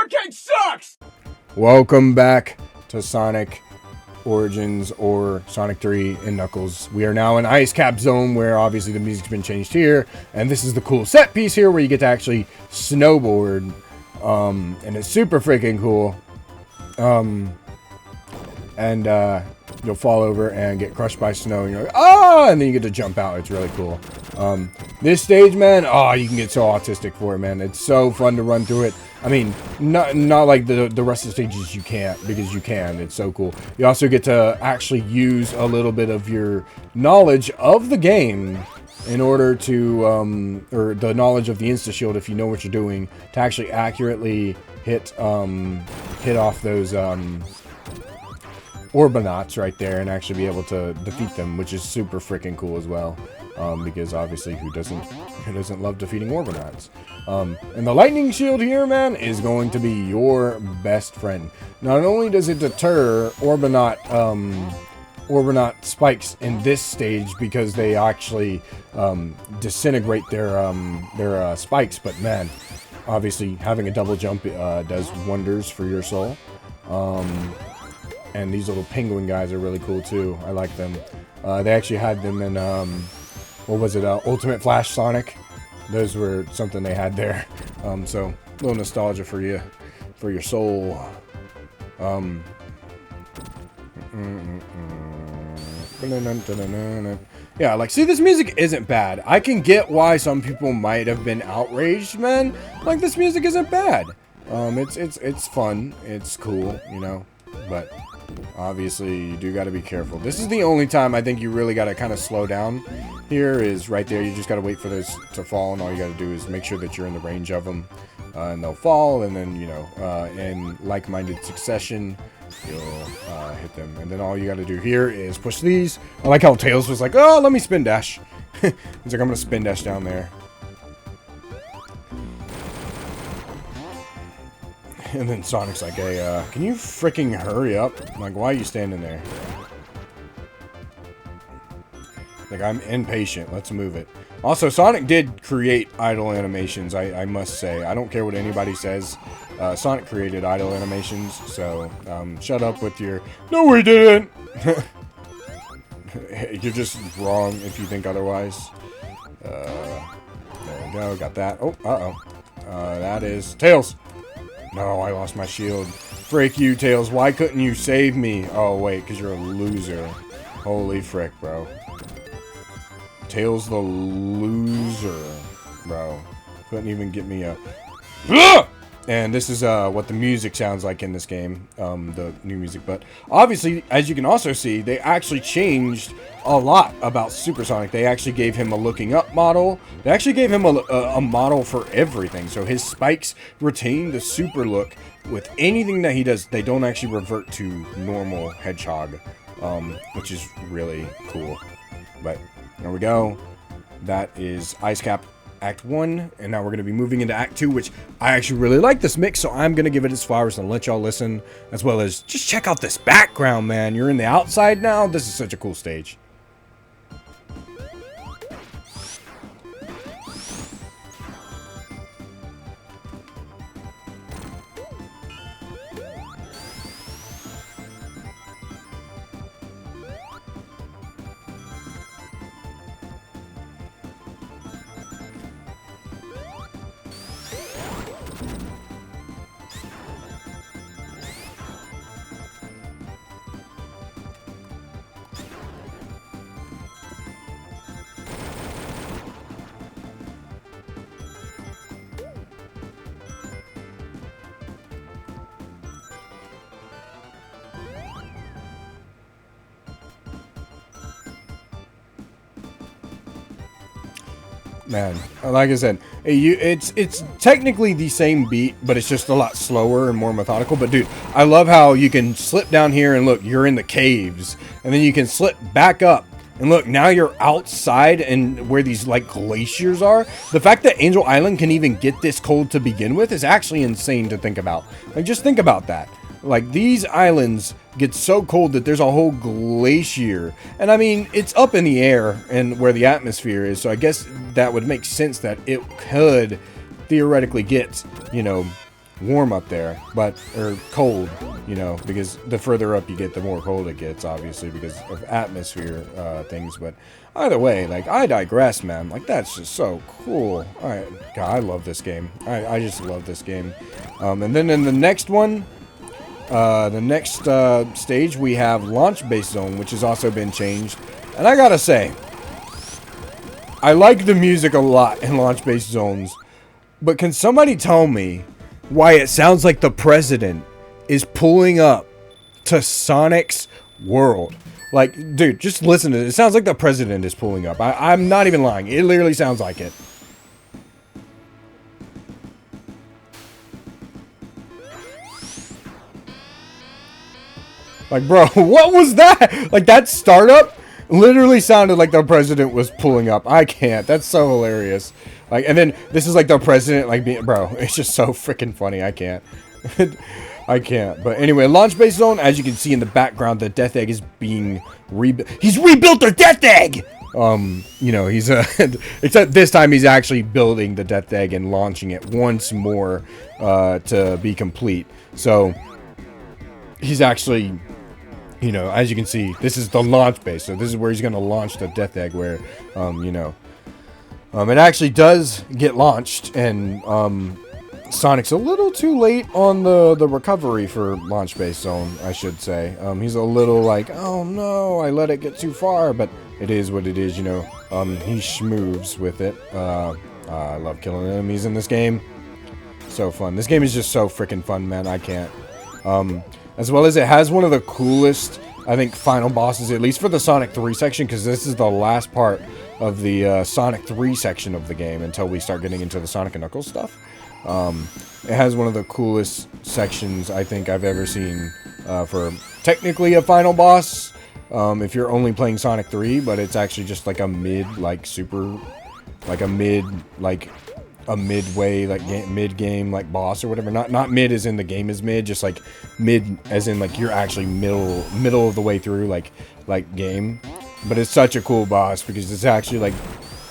arcade sucks! Welcome back to Sonic Origins or Sonic 3 and Knuckles. We are now in Ice Cap Zone where obviously the music's been changed here. And this is the cool set piece here where you get to actually snowboard. And it's super freaking cool. You'll fall over and get crushed by snow and you're like, oh! And then you get to jump out. It's really cool. This stage, man, oh, you can get so autistic for it, man. It's so fun to run through it. I mean, not like the rest of the stages you can't, because you can. It's so cool. You also get to actually use a little bit of your knowledge of the game in order to, or the knowledge of the Insta-Shield, if you know what you're doing, to actually accurately hit off those, Orbinauts right there and actually be able to defeat them, which is super freaking cool as well. Because obviously who doesn't love defeating Orbinauts? And the lightning shield here, man, is going to be your best friend. Not only does it deter Orbinaut spikes in this stage because they actually disintegrate their spikes, but man, obviously having a double jump does wonders for your soul. And these little penguin guys are really cool too. I like them. They actually had them in, what was it, Ultimate Flash Sonic? Those were something they had there. So, a little nostalgia for you, for your soul. Yeah, like, see, this music isn't bad. I can get why some people might have been outraged, man. Like, this music isn't bad. It's fun. It's cool, you know, but obviously you do got to be careful. This is the only time I think you really got to kind of slow down. Here is right there. You just got to wait for those to fall, and all you got to do is make sure that you're in the range of them, and they'll fall, and then, you know, in like-minded succession, you'll hit them. And then all you got to do here is push these. I like how Tails was like, oh, let me spin dash. He's like, I'm going to spin dash down there. And then Sonic's like, hey, can you freaking hurry up? I'm like, why are you standing there? Like, I'm impatient. Let's move it. Also, Sonic did create idle animations, I must say. I don't care what anybody says. Sonic created idle animations, so shut up with your, no, we didn't! You're just wrong if you think otherwise. There we go, got that. Oh, uh-oh. That is Tails! No, I lost my shield. Frick you, Tails. Why couldn't you save me? Oh, wait, because you're a loser. Holy frick, bro. Tails the loser, bro. Couldn't even get me a... And this is what the music sounds like in this game, the new music. But obviously, as you can also see, they actually changed a lot about Super Sonic. They actually gave him a looking up model. They actually gave him a model for everything. So his spikes retain the super look. With anything that he does, they don't actually revert to normal Hedgehog, which is really cool. But there we go. That is Ice Cap Act 1, and now we're going to be moving into Act 2, which I actually really like this mix, so I'm going to give it its flowers and let y'all listen, as well as just check out this background, man. You're in the outside now. This is such a cool stage. Man, like I said, it's technically the same beat, but it's just a lot slower and more methodical. But dude, I love how you can slip down here and look, you're in the caves, and then you can slip back up and look, now you're outside and where these like glaciers are. The fact that Angel Island can even get this cold to begin with is actually insane to think about. Like, just think about that. Like, these islands get so cold that there's a whole glacier. And I mean, it's up in the air and where the atmosphere is, so I guess that would make sense that it could theoretically get, you know, warm up there, or cold, you know, because the further up you get, the more cold it gets, obviously, because of atmosphere things. But either way, like, I digress, man. Like, that's just so cool. God, I love this game. I just love this game. And then in the next one, the next stage, we have Launch Base Zone, which has also been changed. And I gotta say, I like the music a lot in Launch Base Zones, but can somebody tell me why it sounds like the president is pulling up to Sonic's world? Like, dude, just listen to it. It sounds like the president is pulling up. I'm not even lying. It literally sounds like it. Like, bro, what was that? Like, that startup literally sounded like the president was pulling up. I can't. That's so hilarious. Like, and then this is like the president, like, being, bro, it's just so freaking funny. I can't. I can't. But anyway, Launch Base Zone, as you can see in the background, the Death Egg is being rebuilt. He's rebuilt the Death Egg! You know, he's, except this time he's actually building the Death Egg and launching it once more, to be complete. So, he's actually, you know, as you can see, this is the launch base. So this is where he's going to launch the Death Egg, where, you know, it actually does get launched, and, Sonic's a little too late on the recovery for Launch Base Zone, I should say. He's a little like, oh no, I let it get too far, but it is what it is, you know. He schmoves with it. I love killing enemies in this game. So fun. This game is just so freaking fun, man. I can't. As well as it has one of the coolest, I think, final bosses, at least for the Sonic 3 section, because this is the last part of the Sonic 3 section of the game until we start getting into the Sonic and Knuckles stuff. It has one of the coolest sections I think I've ever seen for technically a final boss, if you're only playing Sonic 3, but it's actually just like a mid, like super, like a mid, like a midway, like mid-game, like boss or whatever. Not mid as in the game is mid, just like mid as in like you're actually middle of the way through, like game. But it's such a cool boss because it's actually like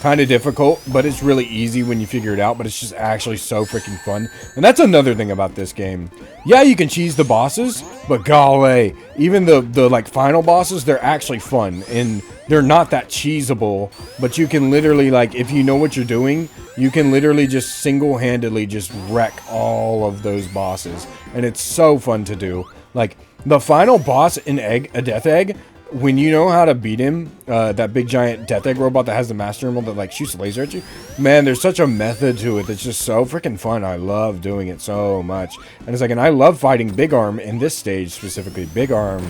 kind of difficult, but it's really easy when you figure it out, but it's just actually so freaking fun. And that's another thing about this game. Yeah, you can cheese the bosses, but golly, even the like final bosses, they're actually fun, and they're not that cheesable, but you can literally, like, if you know what you're doing, you can literally just single-handedly just wreck all of those bosses, and it's so fun to do. Like, the final boss in Death Egg, when you know how to beat him, that big giant Death Egg robot that has the Master Emerald that like shoots a laser at you, man, there's such a method to it that's just so freaking fun. I love doing it so much. And it's like, and I love fighting Big Arm in this stage specifically. Big Arm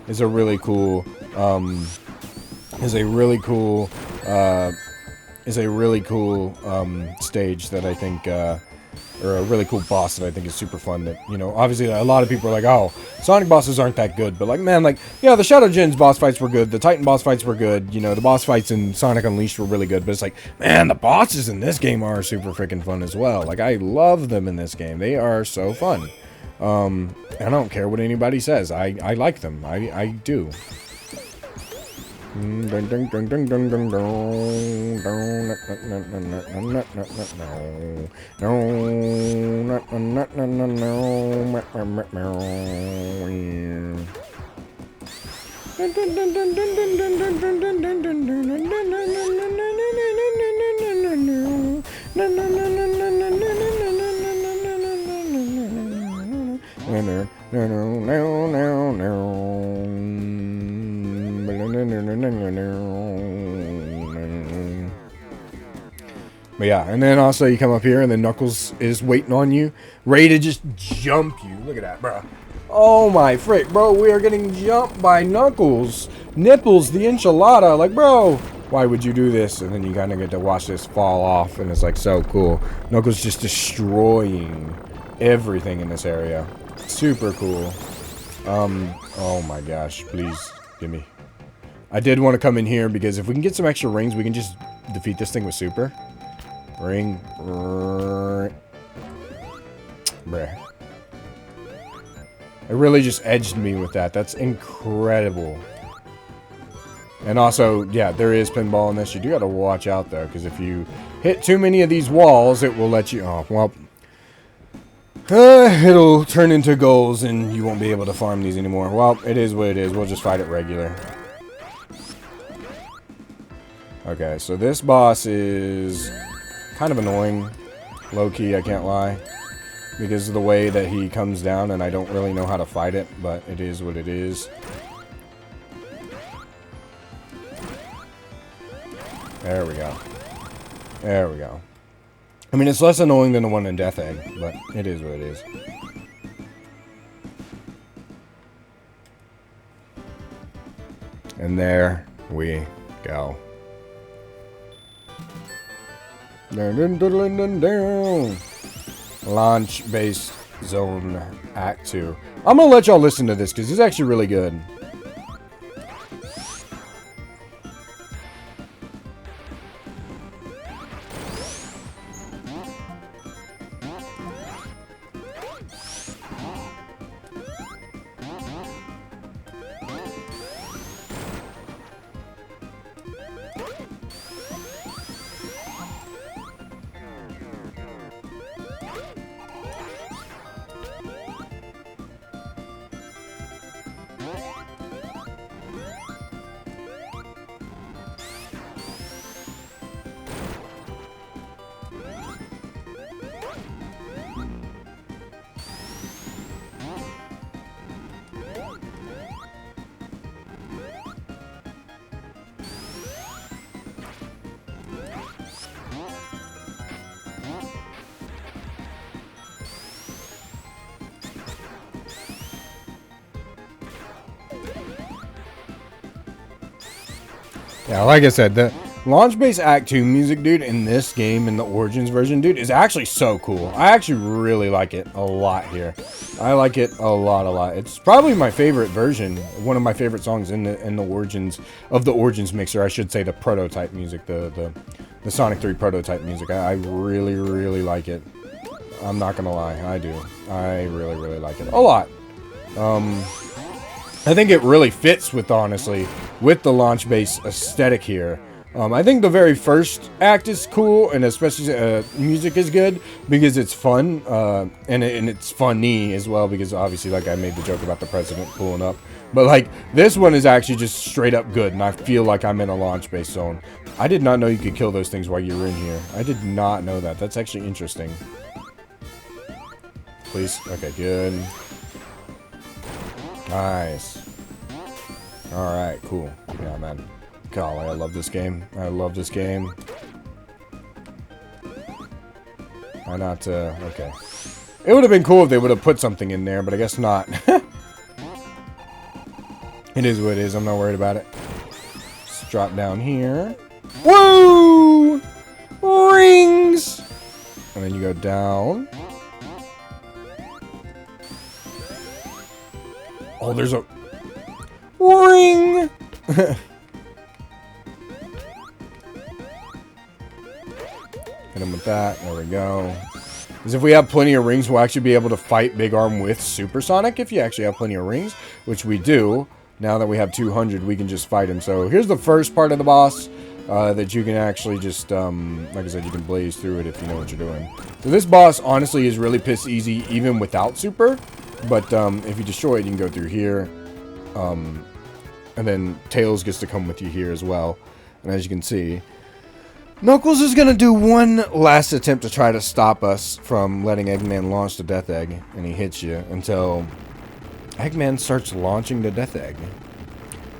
is a really cool, stage that I think, or a really cool boss that I think is super fun. That, you know, obviously a lot of people are like, oh, Sonic bosses aren't that good, but like, man, like, yeah, the Shadow Gens boss fights were good, the Titan boss fights were good, you know, the boss fights in Sonic Unleashed were really good, but it's like, man, the bosses in this game are super freaking fun as well. Like, I love them in this game. They are so fun. And I don't care what anybody says. I like them. I do. But yeah, and then also you come up here and then Knuckles is waiting on you, ready to just jump you. Look at that, bro. Oh my frick, bro, we are getting jumped by Knuckles. Nipples, the enchilada. Like, bro, why would you do this? And then you kind of get to watch this fall off, and it's like so cool. Knuckles just destroying everything in this area. Super cool. Oh my gosh, please give me. I did want to come in here because if we can get some extra rings, we can just defeat this thing with super. Ring. Bruh. It really just edged me with that. That's incredible. And also, yeah, there is pinball in this. You do got to watch out, though, because if you hit too many of these walls, it will let you... Oh, well... It'll turn into goals and you won't be able to farm these anymore. Well, it is what it is. We'll just fight it regular. Okay, so this boss is kind of annoying. Low-key, I can't lie. Because of the way that he comes down and I don't really know how to fight it, but it is what it is. There we go. There we go. I mean, it's less annoying than the one in Death Egg, but it is what it is. And there we go. Launch Base Zone Act 2. I'm gonna let y'all listen to this because it's actually really good. Yeah, like I said, the Launch Base Act 2 music, dude, in this game, in the Origins version, dude, is actually so cool. I actually really like it a lot here. I like it a lot. It's probably my favorite version, one of my favorite songs in the Origins, of the Origins mixer, I should say, the prototype music, the Sonic 3 prototype music. I really like it. I'm not gonna lie, I do. I really like it a lot. I think it really fits with, honestly, with the Launch Base aesthetic here. I think the very first act is cool, and especially music is good because it's fun, and it's funny as well because obviously, like I made the joke about the president pulling up. But like this one is actually just straight up good, and I feel like I'm in a Launch Base zone. I did not know you could kill those things while you were in here. I did not know that. That's actually interesting. Please, okay, good. Nice. Alright, cool. Yeah, man. Golly, I love this game. I love this game. Why not, okay. It would have been cool if they would have put something in there, but I guess not. It is what it is. I'm not worried about it. Let's drop down here. Woo! Rings! And then you go down. Oh, there's a ring! Hit him with that. There we go. Because if we have plenty of rings, we'll actually be able to fight Big Arm with Supersonic. If you actually have plenty of rings, which we do. Now that we have 200, we can just fight him. So here's the first part of the boss that you can actually just, like I said, you can blaze through it if you know what you're doing. So this boss, honestly, is really piss easy even without Super. But if you destroy it, you can go through here. And then Tails gets to come with you here as well. And as you can see, Knuckles is going to do one last attempt to try to stop us from letting Eggman launch the Death Egg. And he hits you until Eggman starts launching the Death Egg.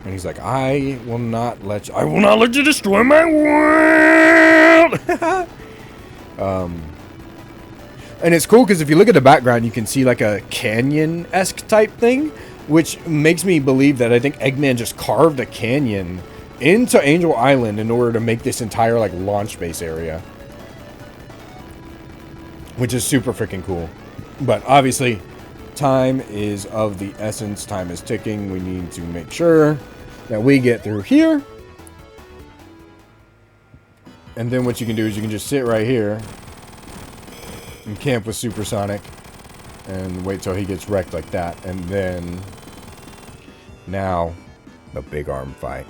And he's like, I will not let you destroy my world! And it's cool because if you look at the background, you can see like a canyon-esque type thing, which makes me believe that I think Eggman just carved a canyon into Angel Island in order to make this entire like launch base area, which is super freaking cool. But obviously, time is of the essence. Time is ticking. We need to make sure that we get through here. And then what you can do is you can just sit right here and camp with Supersonic and wait till he gets wrecked like that. And then now the Big Arm fight.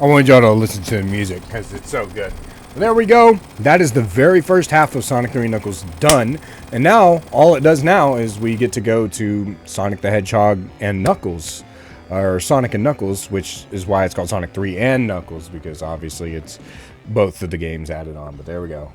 I want y'all to listen to the music because it's so good. There we go. That is the very first half of Sonic 3 Knuckles done. And now, all it does now is we get to go to Sonic the Hedgehog and Knuckles. Or Sonic and Knuckles, which is why it's called Sonic 3 and Knuckles, because obviously it's both of the games added on. But there we go.